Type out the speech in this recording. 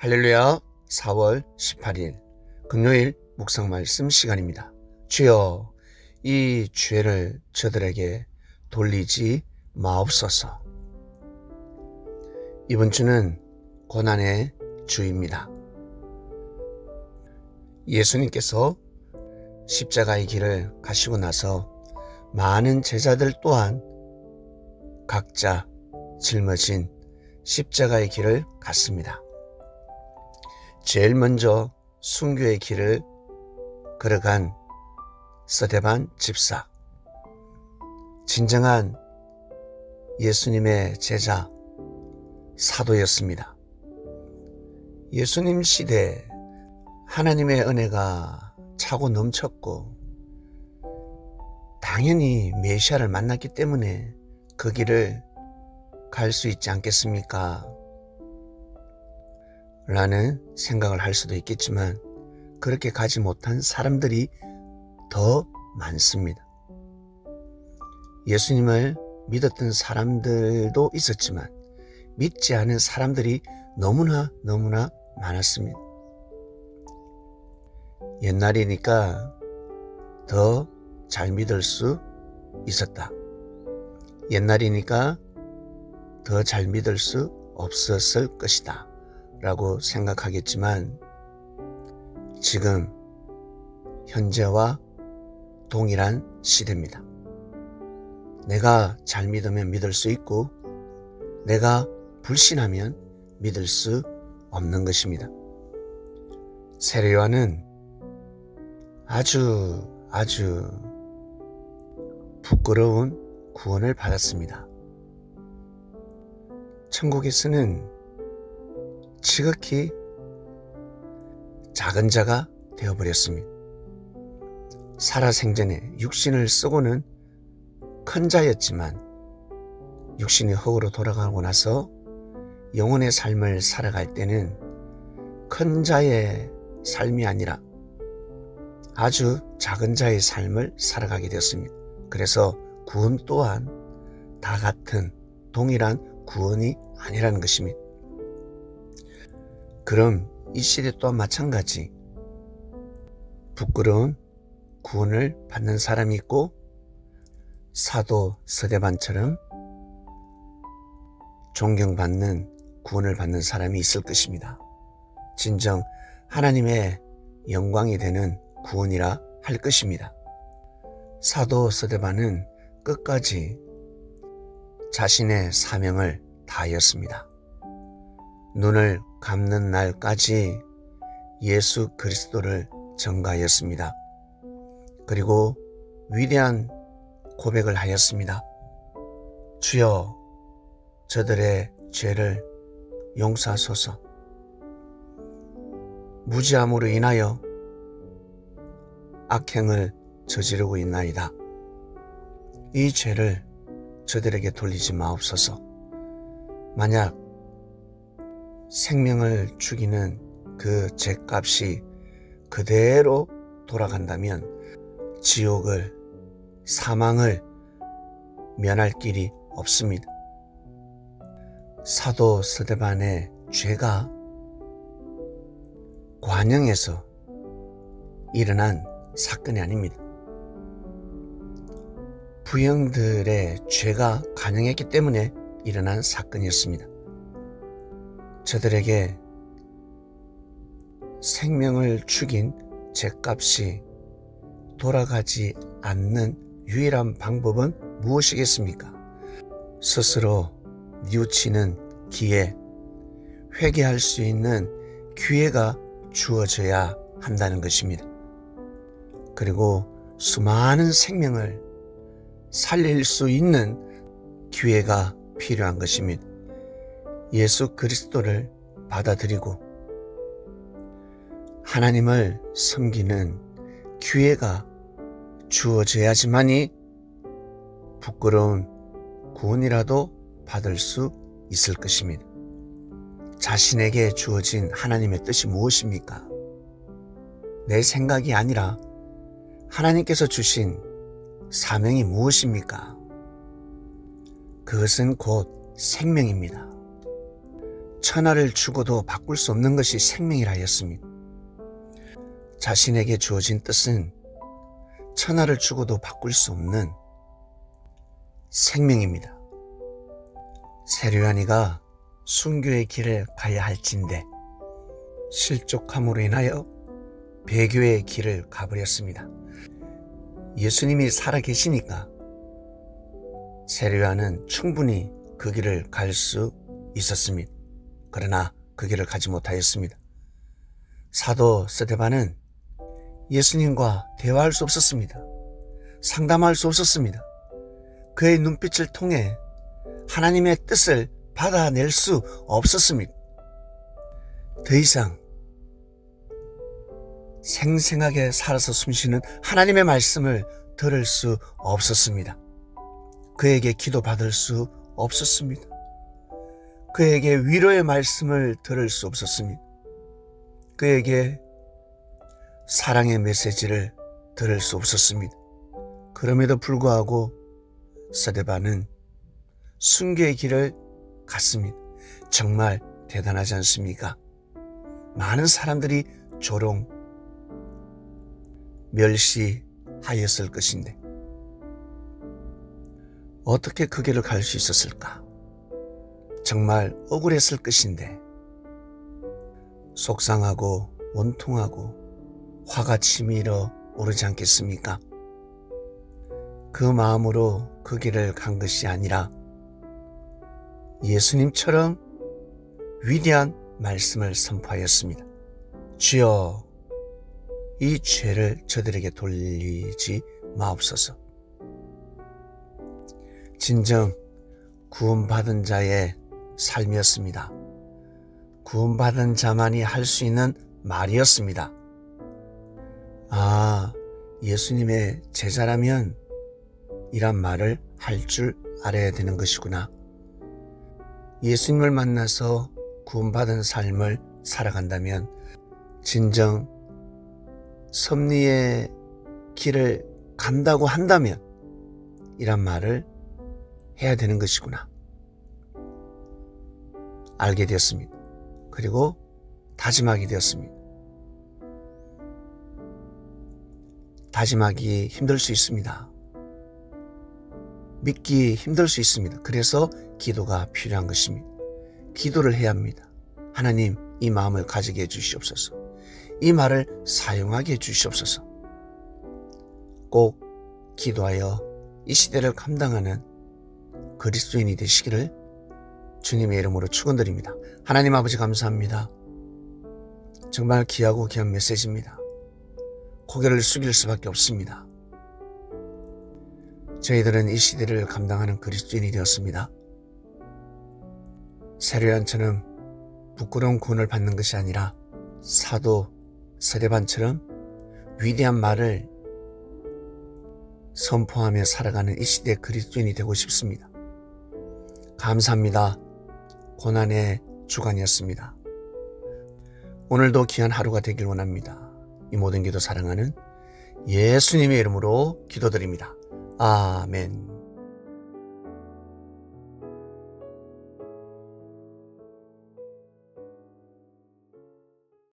할렐루야. 4월 18일 금요일 묵상 말씀 시간입니다. 주여, 이 죄를 저들에게 돌리지 마옵소서. 이번 주는 고난의 주입니다. 예수님께서 십자가의 길을 가시고 나서 많은 제자들 또한 각자 짊어진 십자가의 길을 갔습니다. 제일 먼저 순교의 길을 걸어간 스데반 집사, 진정한 예수님의 제자, 사도였습니다. 예수님 시대에 하나님의 은혜가 차고 넘쳤고 당연히 메시아를 만났기 때문에 그 길을 갈 수 있지 않겠습니까? 라는 생각을 할 수도 있겠지만 그렇게 가지 못한 사람들이 더 많습니다. 예수님을 믿었던 사람들도 있었지만 믿지 않은 사람들이 너무나 많았습니다. 옛날이니까 더 잘 믿을 수 있었다. 옛날이니까 더 잘 믿을 수 없었을 것이다 라고 생각하겠지만 지금 현재와 동일한 시대입니다. 내가 잘 믿으면 믿을 수 있고 내가 불신하면 믿을 수 없는 것입니다. 세례요한은 아주 부끄러운 구원을 받았습니다. 천국에서는 지극히 작은 자가 되어버렸습니다. 살아생전에 육신을 쓰고는 큰 자였지만 육신이 흙으로 돌아가고 나서 영혼의 삶을 살아갈 때는 큰 자의 삶이 아니라 아주 작은 자의 삶을 살아가게 되었습니다. 그래서 구원 또한 다 같은 동일한 구원이 아니라는 것입니다. 그럼 이 시대 또한 마찬가지 부끄러운 구원을 받는 사람이 있고 사도 스데반처럼 존경받는 구원을 받는 사람이 있을 것입니다. 진정 하나님의 영광이 되는 구원이라 할 것입니다. 사도 스데반은 끝까지 자신의 사명을 다하였습니다. 눈을 감는 날까지 예수 그리스도를 전가하였습니다. 그리고 위대한 고백을 하였습니다. 주여, 저들의 죄를 용서하소서. 무지함으로 인하여 악행을 저지르고 있나이다. 이 죄를 저들에게 돌리지 마옵소서. 만약 생명을 죽이는 그 죄값이 그대로 돌아간다면 지옥을, 사망을 면할 길이 없습니다. 사도 스데반의 죄가 관영에서 일어난 사건이 아닙니다. 부형들의 죄가 관영했기 때문에 일어난 사건이었습니다. 저들에게 생명을 죽인 죄값이 돌아가지 않는 유일한 방법은 무엇이겠습니까? 스스로 뉘우치는 기회, 회개할 수 있는 기회가 주어져야 한다는 것입니다. 그리고 수많은 생명을 살릴 수 있는 기회가 필요한 것입니다. 예수 그리스도를 받아들이고 하나님을 섬기는 기회가 주어져야지만이 부끄러운 구원이라도 받을 수 있을 것입니다. 자신에게 주어진 하나님의 뜻이 무엇입니까? 내 생각이 아니라 하나님께서 주신 사명이 무엇입니까? 그것은 곧 생명입니다. 천하를 주고도 바꿀 수 없는 것이 생명이라 하였습니다. 자신에게 주어진 뜻은 천하를 주고도 바꿀 수 없는 생명입니다. 세류안이가 순교의 길을 가야 할진대 실족함으로 인하여 배교의 길을 가버렸습니다. 예수님이 살아계시니까 세류안은 충분히 그 길을 갈 수 있었습니다. 그러나 그 길을 가지 못하였습니다. 사도 스데반은 예수님과 대화할 수 없었습니다. 상담할 수 없었습니다. 그의 눈빛을 통해 하나님의 뜻을 받아낼 수 없었습니다. 더 이상 생생하게 살아서 숨쉬는 하나님의 말씀을 들을 수 없었습니다. 그에게 기도받을 수 없었습니다. 그에게 위로의 말씀을 들을 수 없었습니다. 그에게 사랑의 메시지를 들을 수 없었습니다. 그럼에도 불구하고 스데반은 순교의 길을 갔습니다. 정말 대단하지 않습니까? 많은 사람들이 조롱, 멸시하였을 것인데 어떻게 그 길을 갈 수 있었을까? 정말 억울했을 것인데 속상하고 원통하고 화가 치밀어 오르지 않겠습니까? 그 마음으로 그 길을 간 것이 아니라 예수님처럼 위대한 말씀을 선포하였습니다. 주여, 이 죄를 저들에게 돌리지 마옵소서. 진정 구원받은 자의 삶이었습니다. 구원받은 자만이 할 수 있는 말이었습니다. 예수님의 제자라면 이란 말을 할 줄 알아야 되는 것이구나. 예수님을 만나서 구원받은 삶을 살아간다면 진정 섭리의 길을 간다고 한다면 이란 말을 해야 되는 것이구나. 알게 되었습니다. 그리고 다짐하게 되었습니다. 다짐하기 힘들 수 있습니다. 믿기 힘들 수 있습니다. 그래서 기도가 필요한 것입니다. 기도를 해야 합니다. 하나님, 이 마음을 가지게 해주시옵소서. 이 말을 사용하게 해주시옵소서. 꼭 기도하여 이 시대를 감당하는 그리스도인이 되시기를 주님의 이름으로 축원드립니다. 하나님 아버지 감사합니다. 정말 귀하고 귀한 메시지입니다. 고개를 숙일 수밖에 없습니다. 저희들은 이 시대를 감당하는 그리스도인이 되었습니다. 세례요한처럼 부끄러운 구원을 받는 것이 아니라 사도 스데반처럼 위대한 말을 선포하며 살아가는 이 시대의 그리스도인이 되고 싶습니다. 감사합니다. 고난의 주간이었습니다. 오늘도 귀한 하루가 되길 원합니다. 이 모든 기도 사랑하는 예수님의 이름으로 기도드립니다. 아멘.